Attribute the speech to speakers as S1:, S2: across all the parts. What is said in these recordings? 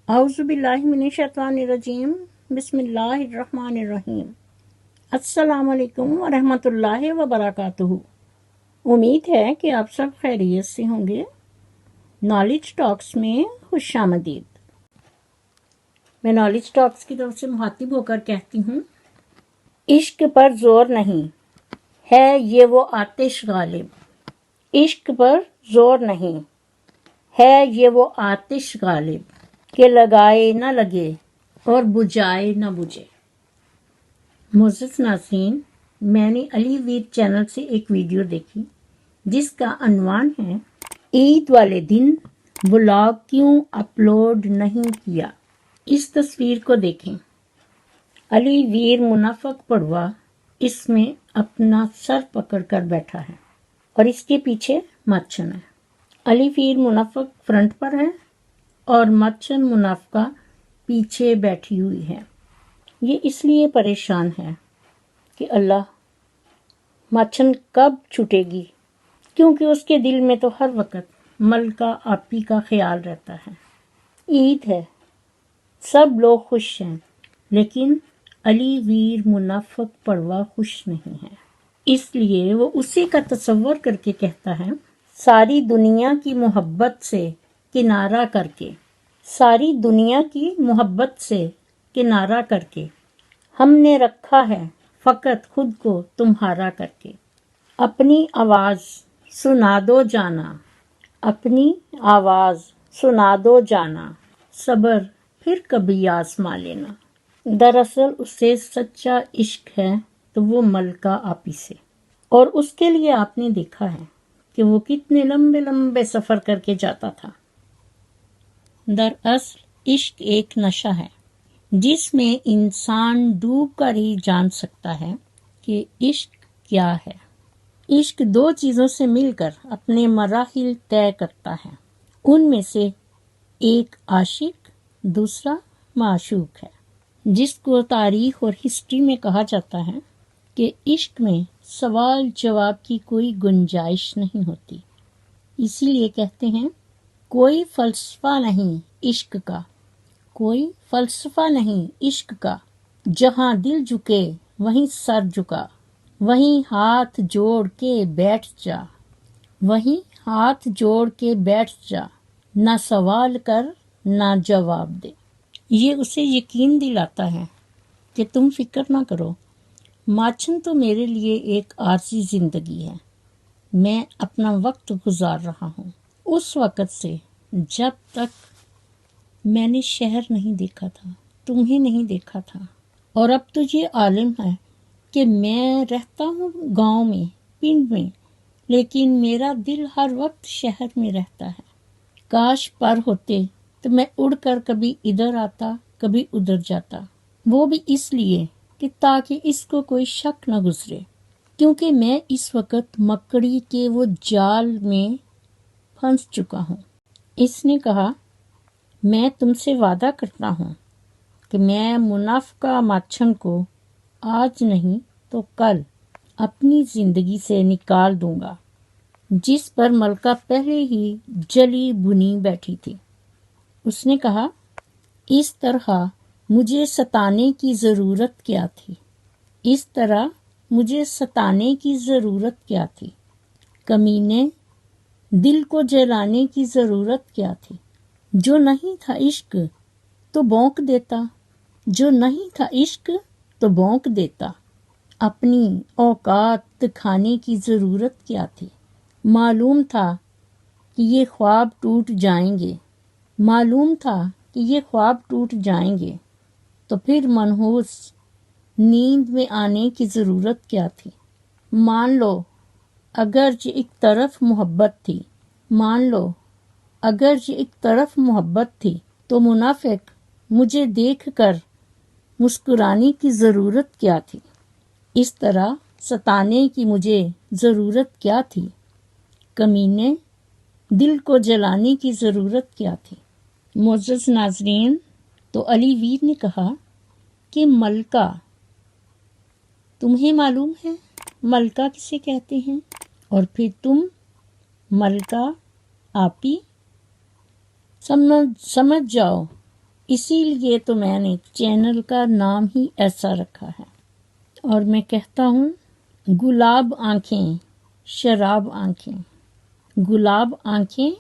S1: اعوذ باللہ من الشیطان الرجیم بسم اللہ الرحمن الرحیم السلام علیکم ورحمۃ اللہ وبرکاتہ۔ امید ہے کہ آپ سب خیریت سے ہوں گے۔ نالج ٹاکس میں خوش آمدید۔ میں نالج ٹاکس کی طرف سے مخاطب ہو کر کہتی ہوں، عشق پر زور نہیں ہے یہ وہ آتش غالب، عشق پر زور نہیں ہے یہ وہ آتش غالب، کہ لگائے نہ لگے اور بجھائے نہ بجھے۔ معزز ناظرین، میں نے علی ویر چینل سے ایک ویڈیو دیکھی جس کا عنوان ہے عید والے دن ولاگ کیوں اپلوڈ نہیں کیا۔ اس تصویر کو دیکھیں، علی ویر منافق پڑوا اس میں اپنا سر پکڑ کر بیٹھا ہے اور اس کے پیچھے مچھن ہے۔ علی ویر منافق فرنٹ پر ہے اور مچھن منافقہ پیچھے بیٹھی ہوئی ہے۔ یہ اس لیے پریشان ہے کہ اللہ مچھن کب چھٹے گی، کیونکہ اس کے دل میں تو ہر وقت ملکہ آپی کا خیال رہتا ہے۔ عید ہے، سب لوگ خوش ہیں، لیکن علی ویر منافق پڑوا خوش نہیں ہے۔ اس لیے وہ اسی کا تصور کر کے کہتا ہے، ساری دنیا کی محبت سے کنارہ کر کے، ساری دنیا کی محبت سے کنارہ کر کے ہم نے رکھا ہے فقط خود کو تمہارا کر کے۔ اپنی آواز سنا دو جانا، اپنی آواز سنا دو جانا، صبر پھر کبھی آزما لینا۔ دراصل اسے سچا عشق ہے تو وہ ملکہ آپی سے، اور اس کے لیے آپ نے دیکھا ہے کہ وہ کتنے لمبے لمبے سفر کر کے جاتا تھا۔ دراصل عشق ایک نشہ ہے جس میں انسان ڈوب کر ہی جان سکتا ہے کہ عشق کیا ہے۔ عشق دو چیزوں سے مل کر اپنے مراحل طے کرتا ہے، ان میں سے ایک عاشق، دوسرا معشوق ہے، جس کو تاریخ اور ہسٹری میں کہا جاتا ہے کہ عشق میں سوال جواب کی کوئی گنجائش نہیں ہوتی۔ اسی لیے کہتے ہیں، کوئی فلسفہ نہیں عشق کا، کوئی فلسفہ نہیں عشق کا، جہاں دل جھکے وہیں سر جھکا، وہیں ہاتھ جوڑ کے بیٹھ جا، وہیں ہاتھ جوڑ کے بیٹھ جا، نہ سوال کر نہ جواب دے۔ یہ اسے یقین دلاتا ہے کہ تم فکر نہ کرو، ماچھن تو میرے لیے ایک عارضی زندگی ہے، میں اپنا وقت گزار رہا ہوں، اس وقت سے جب تک میں نے شہر نہیں دیکھا تھا، تمہیں نہیں دیکھا تھا، اور اب تو یہ عالم ہے کہ میں رہتا ہوں گاؤں میں، پنڈ میں، لیکن میرا دل ہر وقت شہر میں رہتا ہے۔ کاش پر ہوتے تو میں اڑ کر کبھی ادھر آتا، کبھی ادھر جاتا، وہ بھی اس لیے کہ تاکہ اس کو کوئی شک نہ گزرے، کیونکہ میں اس وقت مکڑی کے وہ جال میں پھنس چکا ہوں۔ اس نے کہا، میں تم سے وعدہ کرتا ہوں کہ میں منافقہ ماچھن کو آج نہیں تو کل اپنی زندگی سے نکال دوں گا، جس پر ملکہ پہلے ہی جلی بنی بیٹھی تھی۔ اس نے کہا، اس طرح مجھے ستانے کی ضرورت کیا تھی، اس طرح مجھے ستانے کی ضرورت کیا تھی، کمینے، دل کو جلانے کی ضرورت کیا تھی۔ جو نہیں تھا عشق تو بونک دیتا، جو نہیں تھا عشق تو بونک دیتا، اپنی اوقات دکھانے کی ضرورت کیا تھی۔ معلوم تھا کہ یہ خواب ٹوٹ جائیں گے، معلوم تھا کہ یہ خواب ٹوٹ جائیں گے، تو پھر منحوس نیند میں آنے کی ضرورت کیا تھی۔ مان لو اگرچہ ایک طرف محبت تھی، مان لو اگرچہ ایک طرف محبت تھی، تو منافق مجھے دیکھ کر مسکرانے کی ضرورت کیا تھی، اس طرح ستانے کی مجھے ضرورت کیا تھی، کمینے، دل کو جلانے کی ضرورت کیا تھی۔ معزز ناظرین، تو علی ویر نے کہا کہ ملکہ، تمہیں معلوم ہے ملکہ کسے کہتے ہیں؟ اور پھر تم ملکہ آپی، سمجھ جاؤ اسی لیے تو میں نے چینل کا نام ہی ایسا رکھا ہے۔ اور میں کہتا ہوں، گلاب آنکھیں شراب آنکھیں، گلاب آنکھیں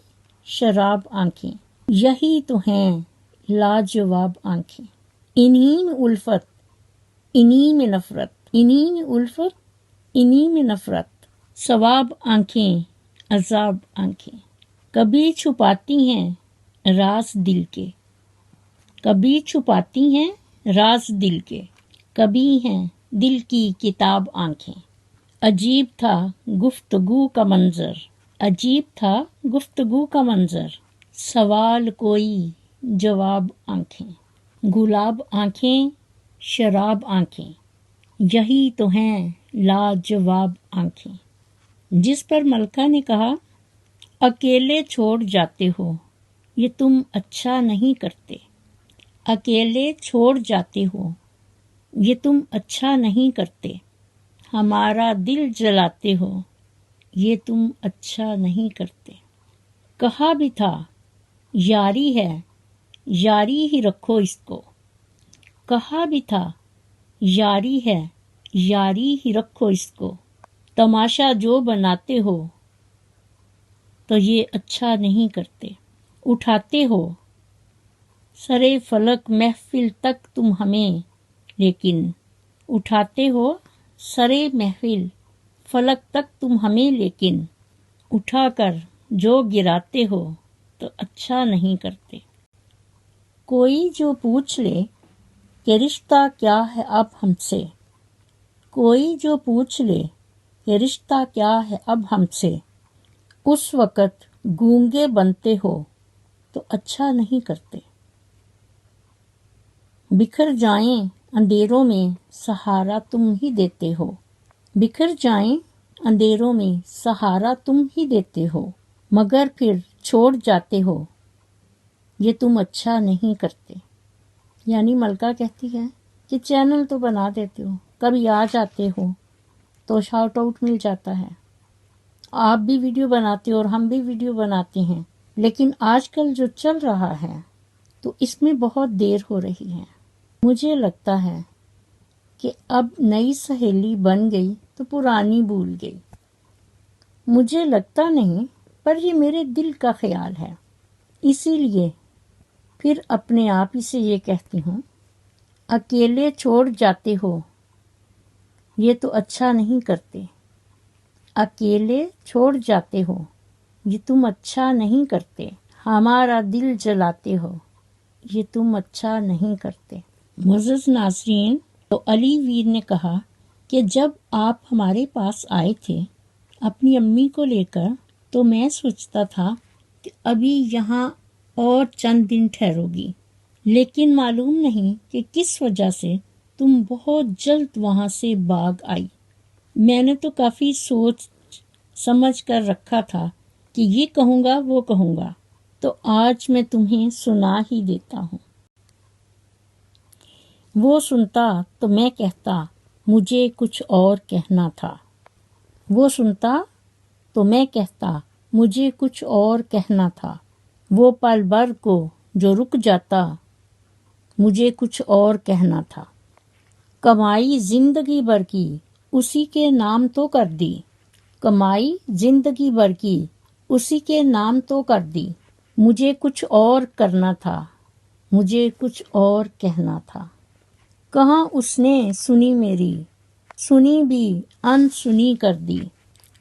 S1: شراب آنکھیں، یہی تو ہیں لاجواب آنکھیں۔ انہی میں الفت، انہی میں نفرت، انہی میں الفت، انہی میں نفرت، ثواب آنکھیں عذاب آنکھیں، کبھی چھپاتی ہیں راز دل کے، کبھی چھپاتی ہیں راز دل کے، کبھی ہیں دل کی کتاب آنکھیں۔ عجیب تھا گفتگو کا منظر، عجیب تھا گفتگو کا منظر، سوال کوئی جواب آنکھیں، گلاب آنکھیں شراب آنکھیں، یہی تو ہیں لاجواب آنکھیں۔ جس پر ملکہ نے کہا، اکیلے چھوڑ جاتے ہو، یہ تم اچھا نہیں کرتے، اکیلے چھوڑ جاتے ہو، یہ تم اچھا نہیں کرتے، ہمارا دل جلاتے ہو، یہ تم اچھا نہیں کرتے۔ کہا بھی تھا یاری ہے، یاری ہی رکھو اس کو، کہا بھی تھا یاری ہے، یاری ہی رکھو اس کو، تماشا جو بناتے ہو تو یہ اچھا نہیں کرتے، اٹھاتے ہو سرے فلک محفل تک تم ہمیں، لیکن اٹھاتے ہو سرے محفل فلک تک تم ہمیں، لیکن اٹھا کر جو گراتے ہو تو اچھا نہیں کرتے۔ کوئی جو پوچھ لے کہ رشتہ کیا ہے اب ہم سے، کوئی جو پوچھ لے کہ رشتہ کیا ہے اب ہم سے، اس وقت گونگے بنتے ہو تو اچھا نہیں کرتے۔ بکھر جائیں اندھیروں میں سہارا تم ہی دیتے ہو، بکھر جائیں اندھیروں میں سہارا تم ہی دیتے ہو، مگر پھر چھوڑ جاتے ہو، یہ تم اچھا نہیں کرتے۔ یعنی ملکہ کہتی ہے کہ چینل تو بنا دیتے ہو، کبھی آ جاتے ہو تو شاؤٹ آؤٹ مل جاتا ہے، آپ بھی ویڈیو بناتے ہو اور ہم بھی ویڈیو بناتے ہیں، لیکن آج کل جو چل رہا ہے تو اس میں بہت دیر ہو رہی ہے۔ مجھے لگتا ہے کہ اب نئی سہیلی بن گئی تو پرانی بھول گئی، مجھے لگتا نہیں، پر یہ میرے دل کا خیال ہے، اسی لیے پھر اپنے آپ ہی سے یہ کہتی ہوں، اکیلے چھوڑ جاتے ہو، یہ تو اچھا نہیں کرتے، اکیلے چھوڑ جاتے ہو، یہ تم اچھا نہیں کرتے، ہمارا دل جلاتے ہو، یہ تم اچھا نہیں کرتے۔ معزز ناظرین، تو علی ویر نے کہا کہ جب آپ ہمارے پاس آئے تھے اپنی امی کو لے کر، تو میں سوچتا تھا کہ ابھی یہاں اور چند دن ٹھہرو گی، لیکن معلوم نہیں کہ کس وجہ سے تم بہت جلد وہاں سے بھاگ آئی۔ میں نے تو کافی سوچ سمجھ کر رکھا تھا کہ یہ کہوں گا وہ کہوں گا، تو آج میں تمہیں سنا ہی دیتا ہوں۔ وہ سنتا تو میں کہتا مجھے کچھ اور کہنا تھا، وہ سنتا تو میں کہتا مجھے کچھ اور کہنا تھا، وہ پل بھر کو جو رک جاتا مجھے کچھ اور کہنا تھا، کمائی زندگی بھر کی اسی کے نام تو کر دی، کمائی زندگی بھر کی اسی کے نام تو کر دی، مجھے کچھ اور کرنا تھا، مجھے کچھ اور کہنا تھا۔ کہاں اس نے سنی میری، سنی بھی انسنی کر دی،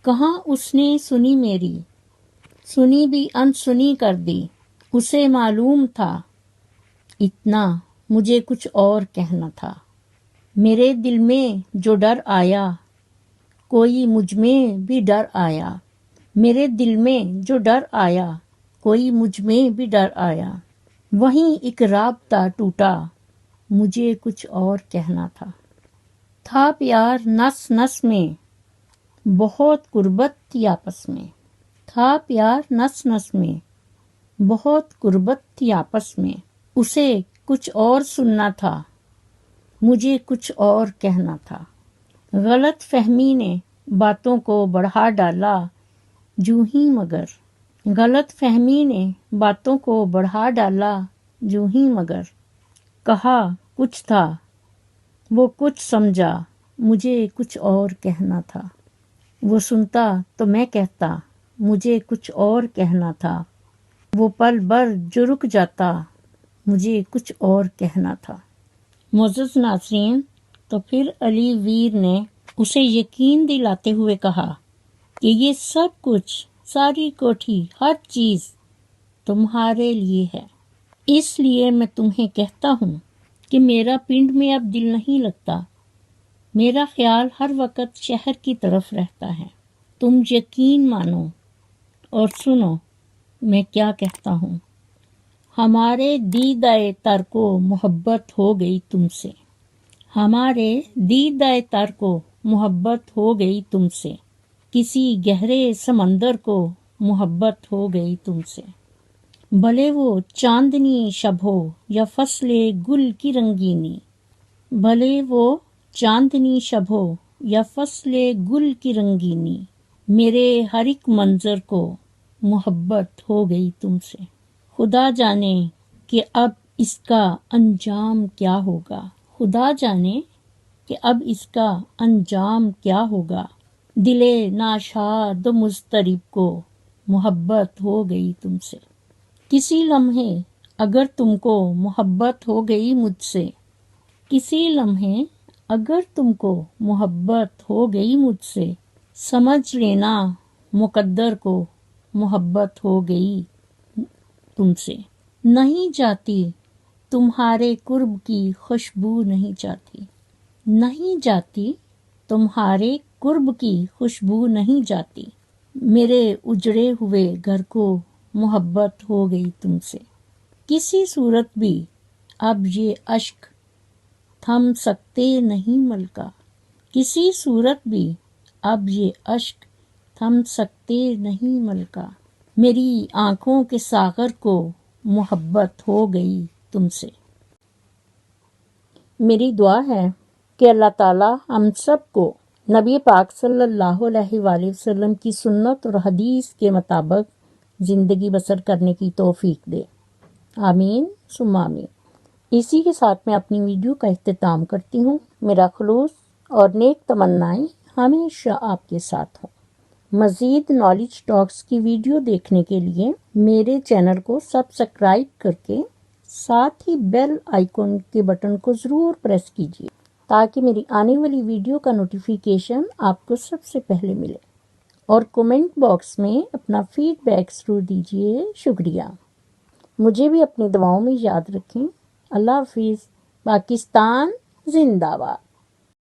S1: کہاں اس نے سنی میری، سنی بھی انسنی کر دی، اسے معلوم تھا اتنا، مجھے کچھ اور کہنا تھا۔ میرے دل میں جو ڈر آیا، کوئی مجھ میں بھی ڈر آیا، میرے دل میں جو ڈر آیا، کوئی مجھ میں بھی ڈر آیا، وہیں ایک رابطہ ٹوٹا، مجھے کچھ اور کہنا تھا پیار نس نس میں، بہت قربت تھی آپس میں، تھا پیار نس نس میں، بہت قربت تھی آپس میں، اسے کچھ اور سننا تھا، مجھے کچھ اور کہنا تھا، غلط فہمی نے باتوں کو بڑھا ڈالا جوں ہی، مگر غلط فہمی نے باتوں کو بڑھا ڈالا جو ہی مگر کہا کچھ تھا وہ کچھ سمجھا مجھے کچھ اور کہنا تھا، وہ سنتا تو میں کہتا مجھے کچھ اور کہنا تھا، وہ پل بھر جو رک جاتا مجھے کچھ اور کہنا تھا۔ معزز ناظرین، تو پھر علی ویر نے اسے یقین دلاتے ہوئے کہا کہ یہ سب کچھ، ساری کوٹھی، ہر چیز تمہارے لیے ہے، اس لیے میں تمہیں کہتا ہوں کہ میرا پنڈ میں اب دل نہیں لگتا، میرا خیال ہر وقت شہر کی طرف رہتا ہے۔ تم یقین مانو اور سنو میں کیا کہتا ہوں۔ ہمارے دیدۂ تر کو محبت ہو گئی تم سے، ہمارے دیدۂ تر کو محبت ہو گئی تم سے، کسی گہرے سمندر کو محبت ہو گئی تم سے، بھلے وہ چاندنی شب ہو یا فصل گل کی رنگینی، بھلے وہ چاندنی شب ہو یا فصل گل کی رنگینی، میرے ہر ایک منظر کو محبت ہو گئی تم سے۔ خدا جانے کہ اب اس کا انجام کیا ہوگا، خدا جانے کہ اب اس کا انجام کیا ہوگا، دل ناشاد و مضطرب کو محبت ہو گئی تم سے۔ کسی لمحے اگر تم کو محبت ہو گئی مجھ سے، کسی لمحے اگر تم کو محبت ہو گئی مجھ سے، سمجھ لینا مقدر کو محبت ہو گئی تم سے۔ نہیں جاتی تمہارے قرب کی خوشبو نہیں جاتی، نہیں جاتی تمہارے قرب کی خوشبو نہیں جاتی، میرے اجڑے ہوئے گھر کو محبت ہو گئی تم سے۔ کسی صورت بھی اب یہ اشک تھم سکتے نہیں ملکہ، کسی صورت بھی اب یہ اشک تھم سکتے نہیں ملکہ، میری آنکھوں کے ساغر کو محبت ہو گئی تم سے۔ میری دعا ہے کہ اللہ تعالیٰ ہم سب کو نبی پاک صلی اللہ علیہ وآلہ وسلم کی سنت اور حدیث کے مطابق زندگی بسر کرنے کی توفیق دے، آمین ثم آمین۔ اسی کے ساتھ میں اپنی ویڈیو کا اختتام کرتی ہوں۔ میرا خلوص اور نیک تمنائیں ہمیشہ آپ کے ساتھ ہوں۔ مزید نالج ٹاکس کی ویڈیو دیکھنے کے لیے میرے چینل کو سبسکرائب کر کے ساتھ ہی بیل آئیکن کے بٹن کو ضرور پریس کیجیے تاکہ میری آنے والی ویڈیو کا نوٹیفیکیشن آپ کو سب سے پہلے ملے، اور کومنٹ باکس میں اپنا فیڈ بیک ضرور دیجیے۔ شکریہ۔ مجھے بھی اپنی دعاؤں میں یاد رکھیں۔ اللہ حافظ۔ پاکستان زندہ باد۔